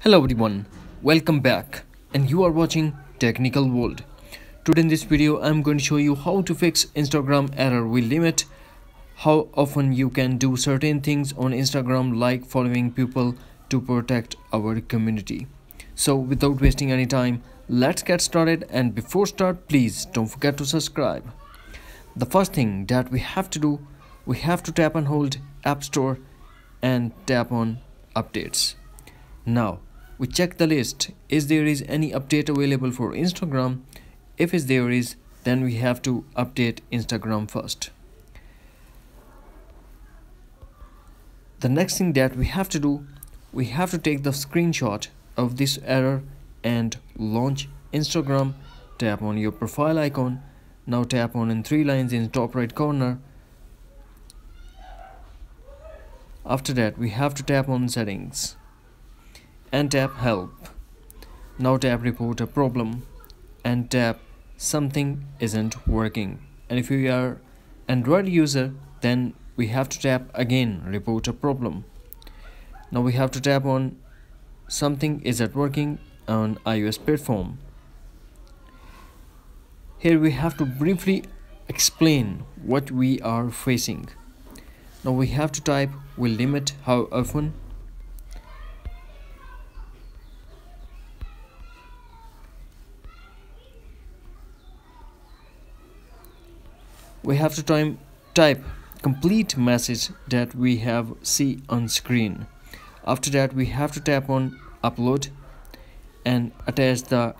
Hello everyone, welcome back and you are watching Technical World. Today in this video I'm going to show you how to fix Instagram error will limit, how often you can do certain things on Instagram like following people to protect our community. So without wasting any time, let's get started, and before start please don't forget to subscribe. The first thing that we have to do, we have to tap and hold App Store and tap on updates. Now we check the list, is there any update available for Instagram. If there is, then we have to update Instagram first. The next thing that we have to do, we have to take the screenshot of this error and launch Instagram. Tap on your profile icon. Now tap on in 3 lines in top right corner. After that we have to tap on settings and tap help. Now tap report a problem and tap something isn't working. And if you are Android user, then we have to tap again report a problem. Now we have to tap on something isn't working on iOS platform. Here we have to briefly explain what we are facing. Now we have to type will limit how often. We have to type complete message that we have see on screen. After that we have to tap on upload and attach the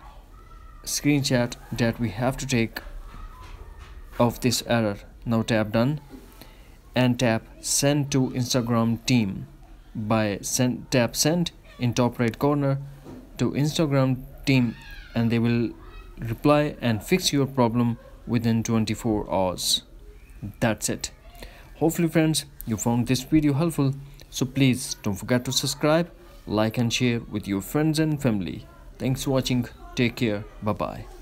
screenshot that we have to take of this error. Now tap done and tap send to Instagram team. Tap send in top right corner to Instagram team, and they will reply and fix your problem within 24 hours. That's it. Hopefully friends, you found this video helpful, so please don't forget to subscribe, like and share with your friends and family. Thanks for watching. Take care. Bye bye.